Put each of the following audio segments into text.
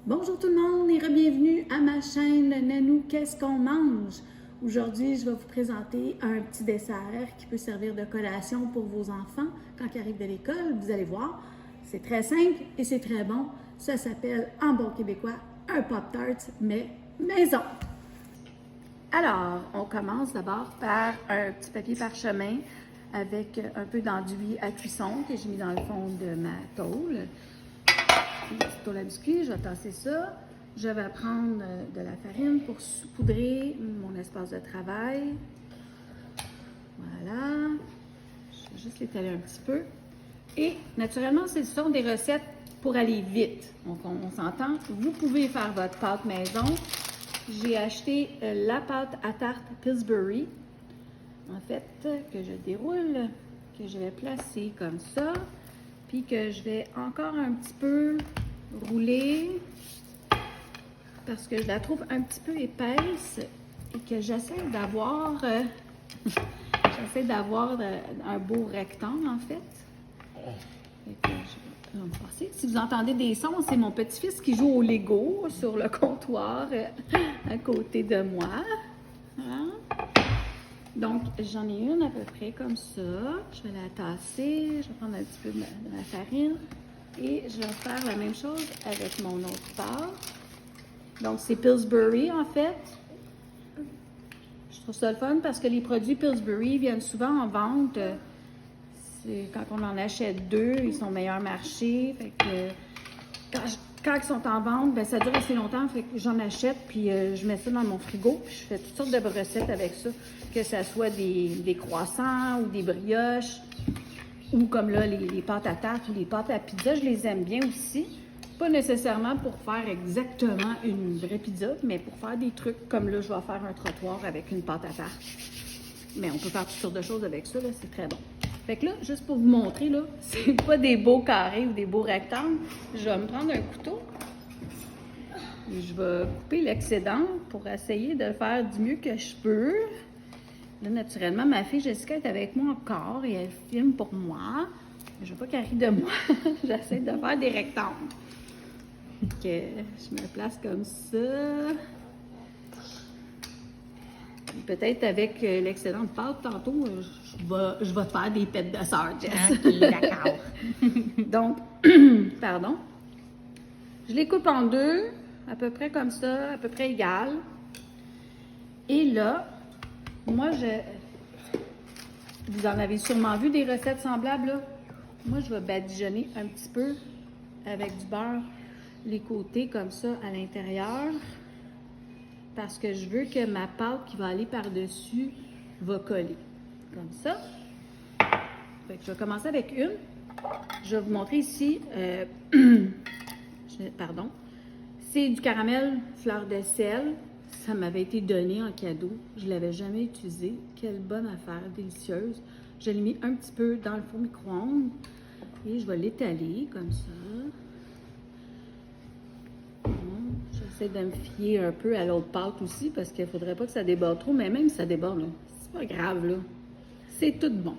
Bonjour tout le monde et bienvenue à ma chaîne Nanou Qu'est-ce qu'on mange? Aujourd'hui, je vais vous présenter un petit dessert qui peut servir de collation pour vos enfants quand ils arrivent de l'école. Vous allez voir, c'est très simple et c'est très bon. Ça s'appelle en bon québécois un Pop-Tart, mais maison. Alors, on commence d'abord par un petit papier parchemin avec un peu d'enduit à cuisson que j'ai mis dans le fond de ma tôle. Une petite tôle à biscuits, je vais tasser ça. Je vais prendre de la farine pour saupoudrer mon espace de travail. Voilà. Je vais juste l'étaler un petit peu. Et naturellement, ce sont des recettes pour aller vite. Donc, on s'entend. Vous pouvez faire votre pâte maison. J'ai acheté la pâte à tarte Pillsbury, en fait, que je déroule, que je vais placer comme ça, puis que je vais encore un petit peu rouler parce que je la trouve un petit peu épaisse et que j'essaie d'avoir un beau rectangle, en fait. Je vais me passer. Si vous entendez des sons, c'est mon petit-fils qui joue au Lego sur le comptoir à côté de moi. Hein? Donc, j'en ai une à peu près comme ça. Je vais la tasser. Je vais prendre un petit peu de ma farine. Et je vais faire la même chose avec mon autre pâte. Donc, c'est Pillsbury, en fait. Je trouve ça le fun parce que les produits Pillsbury viennent souvent en vente. Quand on en achète deux, ils sont meilleurs marché. Fait que quand ils sont en vente, ben, ça dure assez longtemps. Fait que j'en achète, puis je mets ça dans mon frigo. Puis je fais toutes sortes de recettes avec ça. Que ce soit des croissants ou des brioches. Ou comme là, les pâtes à tarte ou les pâtes à pizza, je les aime bien aussi. Pas nécessairement pour faire exactement une vraie pizza, mais pour faire des trucs comme là, je vais faire un trottoir avec une pâte à tarte. Mais on peut faire toutes sortes de choses avec ça, là, c'est très bon. Fait que là, juste pour vous montrer, là, c'est pas des beaux carrés ou des beaux rectangles. Je vais me prendre un couteau. Et je vais couper l'excédent pour essayer de le faire du mieux que je peux. Là, naturellement, ma fille Jessica est avec moi encore et elle filme pour moi. Je veux pas qu'elle rie de moi. J'essaie de faire des rectangles. Donc, je me place comme ça. Peut-être avec l'excédent de pâte, tantôt, je vais te faire des pêtes de sœur, Jess. OK, d'accord. Donc, pardon. Je les coupe en deux, à peu près comme ça, à peu près égales. Et là, moi, vous en avez sûrement vu des recettes semblables, là. Moi, je vais badigeonner un petit peu avec du beurre les côtés comme ça à l'intérieur parce que je veux que ma pâte qui va aller par-dessus va coller. Comme ça. Fait que je vais commencer avec une. Je vais vous montrer ici, pardon, c'est du caramel fleur de sel. Ça m'avait été donné en cadeau. Je ne l'avais jamais utilisé. Quelle bonne affaire, délicieuse. Je l'ai mis un petit peu dans le four micro-ondes et je vais l'étaler comme ça. J'essaie de me fier un peu à l'autre pâte aussi parce qu'il ne faudrait pas que ça déborde trop, mais même si ça déborde, c'est pas grave, là. C'est tout bon.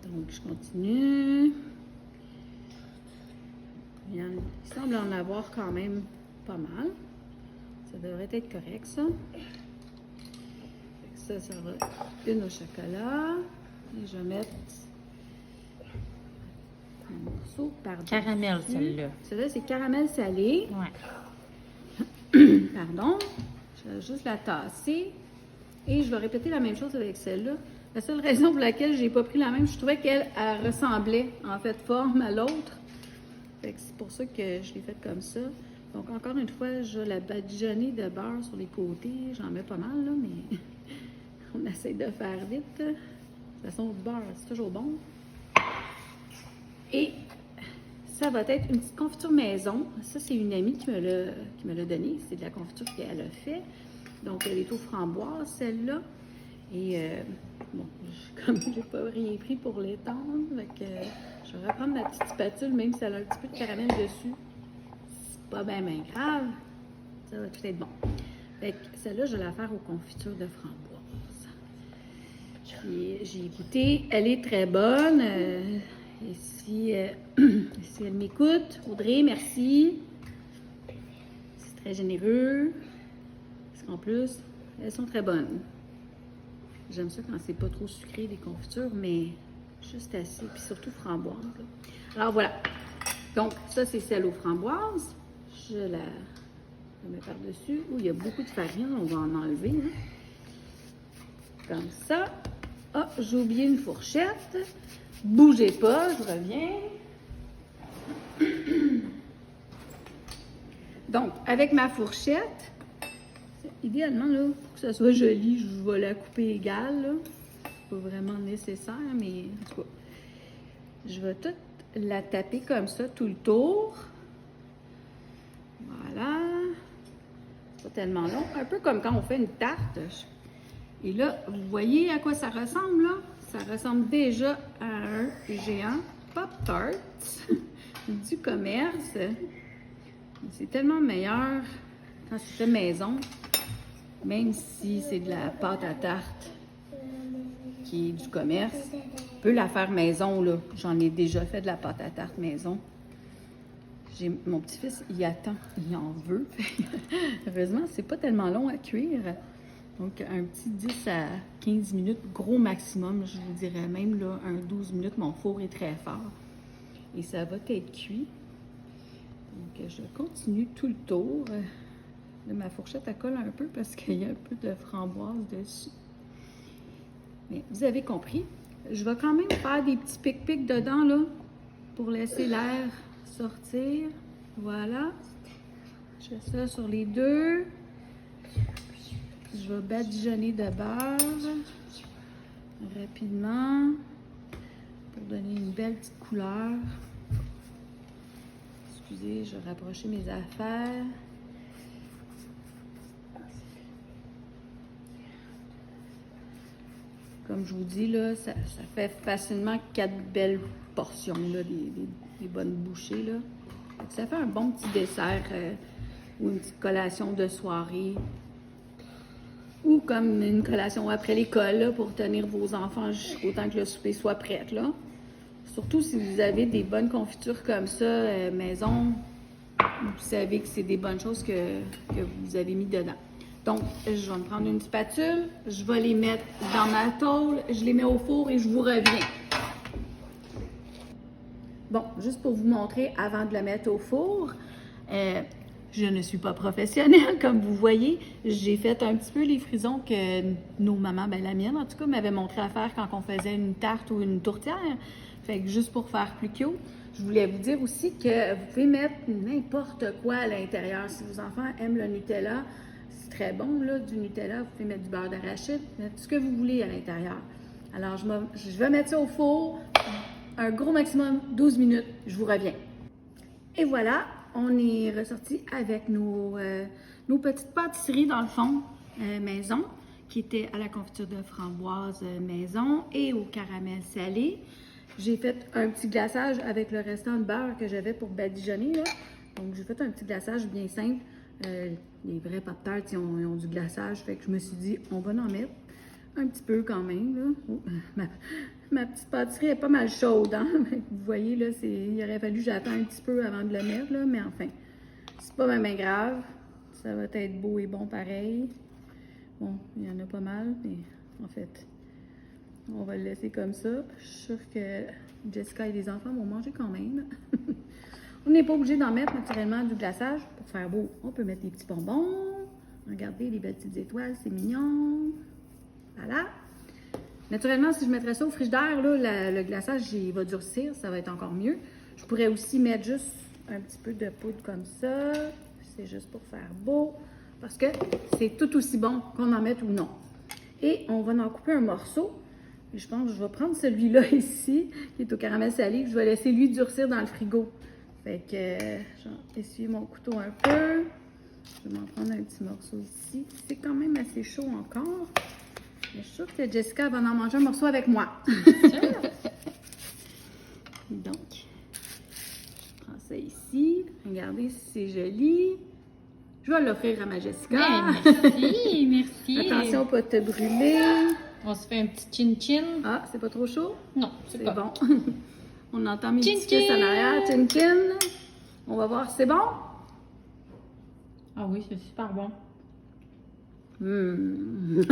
Donc, je continue. Il semble en avoir quand même pas mal. Ça devrait être correct, ça. Ça va une au chocolat. Et je vais mettre un morceau par-dessus. Caramel, celle-là. Celle-là, c'est caramel salé. Ouais. Pardon. Je vais juste la tasser. Et je vais répéter la même chose avec celle-là. La seule raison pour laquelle j'ai pas pris la même, je trouvais qu'elle ressemblait en fait forme à l'autre. C'est pour ça que je l'ai faite comme ça. Donc encore une fois, je vais la badigeonner de beurre sur les côtés. J'en mets pas mal là, mais on essaie de faire vite. De toute façon, du beurre, c'est toujours bon. Et ça va être une petite confiture maison. Ça, c'est une amie qui me l'a donné. C'est de la confiture qu'elle a fait. Donc, elle est aux framboises, celle-là. Et bon, comme j'ai pas rien pris pour l'étendre, je vais reprendre ma petite spatule, même si elle a un petit peu de caramel dessus. C'est pas bien grave. Ça va tout être bon. Fait que celle-là, je vais la faire aux confitures de framboises. J'ai goûté. Elle est très bonne. Et si elle m'écoute, Audrey, merci. Très généreux. Parce qu'en plus, elles sont très bonnes. J'aime ça quand c'est pas trop sucré, les confitures, mais juste assez. Puis surtout framboise. Là. Alors voilà. Donc, ça, c'est celle aux framboises. Je la mets par-dessus. Oh, il y a beaucoup de farine. On va en enlever. Hein. Comme ça. Ah, j'ai oublié une fourchette. Bougez pas, je reviens. Donc, avec ma fourchette, idéalement, là, pour que ça soit joli, je vais la couper égale. Là. C'est pas vraiment nécessaire, mais en tout cas, je vais toute la taper comme ça tout le tour. Voilà. Pas tellement long. Un peu comme quand on fait une tarte. Et là, vous voyez à quoi ça ressemble, là? Ça ressemble déjà à un géant Pop-Tart du commerce. C'est tellement meilleur quand c'est fait maison, même si c'est de la pâte à tarte qui est du commerce. On peut la faire maison, là. J'en ai déjà fait de la pâte à tarte maison. Mon petit-fils, il attend, il en veut. Heureusement, c'est pas tellement long à cuire. Donc, un petit 10 à 15 minutes, gros maximum, je vous dirais même là, un 12 minutes. Mon four est très fort. Et ça va être cuit. Donc, je continue tout le tour. Là, ma fourchette, elle colle un peu parce qu'il y a un peu de framboise dessus. Mais vous avez compris. Je vais quand même faire des petits pics-pics dedans, là, pour laisser l'air sortir. Voilà. Je fais ça sur les deux. Je vais badigeonner de beurre rapidement pour donner une belle petite couleur. Excusez, je vais rapprocher mes affaires. Comme je vous dis, là, ça fait facilement 4 belles portions, là, des bonnes bouchées. Là. Ça fait un bon petit dessert ou une petite collation de soirée. Ou comme une collation après l'école, là, pour tenir vos enfants jusqu'au temps que le souper soit prêt. Là. Surtout si vous avez des bonnes confitures comme ça, maison, vous savez que c'est des bonnes choses que vous avez mis dedans. Donc, je vais me prendre une spatule, je vais les mettre dans ma tôle, je les mets au four et je vous reviens. Bon, juste pour vous montrer avant de la mettre au four, je ne suis pas professionnelle, comme vous voyez. J'ai fait un petit peu les frisons que nos mamans, ben la mienne en tout cas, m'avait montré à faire quand on faisait une tarte ou une tourtière. Fait que juste pour faire plus cute, je voulais vous dire aussi que vous pouvez mettre n'importe quoi à l'intérieur. Si vos enfants aiment le Nutella, c'est très bon, là, du Nutella. Vous pouvez mettre du beurre d'arachide, mettre ce que vous voulez à l'intérieur. Alors, je vais mettre ça au four, un gros maximum, 12 minutes. Je vous reviens. Et voilà, on est ressorti avec nos petites pâtisseries, dans le fond, maison, qui étaient à la confiture de framboise maison et au caramel salé. J'ai fait un petit glaçage avec le restant de beurre que j'avais pour badigeonner, là. Donc, j'ai fait un petit glaçage bien simple. Les vrais Pop-Tarts, ils ont du glaçage, fait que je me suis dit, on va en mettre un petit peu quand même, là. Oh, ma petite pâtisserie est pas mal chaude, hein? Vous voyez, là, il aurait fallu que j'attende un petit peu avant de la mettre, là, mais enfin, c'est pas vraiment grave. Ça va être beau et bon pareil. Bon, il y en a pas mal, mais en fait, on va le laisser comme ça. Je suis sûre que Jessica et les enfants vont manger quand même. On n'est pas obligé d'en mettre naturellement du glaçage pour faire beau. On peut mettre des petits bonbons. Regardez les belles petites étoiles, c'est mignon. Voilà. Naturellement, si je mettrais ça au frigidaire, là, le glaçage il va durcir, ça va être encore mieux. Je pourrais aussi mettre juste un petit peu de poudre comme ça. C'est juste pour faire beau. Parce que c'est tout aussi bon qu'on en mette ou non. Et on va en couper un morceau. Et je pense que je vais prendre celui-là ici, qui est au caramel salé. Je vais laisser lui durcir dans le frigo. Fait que je vais essuyer mon couteau un peu. Je vais m'en prendre un petit morceau ici. C'est quand même assez chaud encore. Mais je suis sûre que Jessica va en manger un morceau avec moi. Donc, je prends ça ici. Regardez si c'est joli. Je vais l'offrir à ma Jessica. Merci, merci. Attention, pas te brûler. On se fait un petit chin-chin. Ah, c'est pas trop chaud? Non, c'est pas bon. On entend mes petits fils en arrière. Chin-chin. On va voir si c'est bon. Ah oui, c'est super bon. Hum.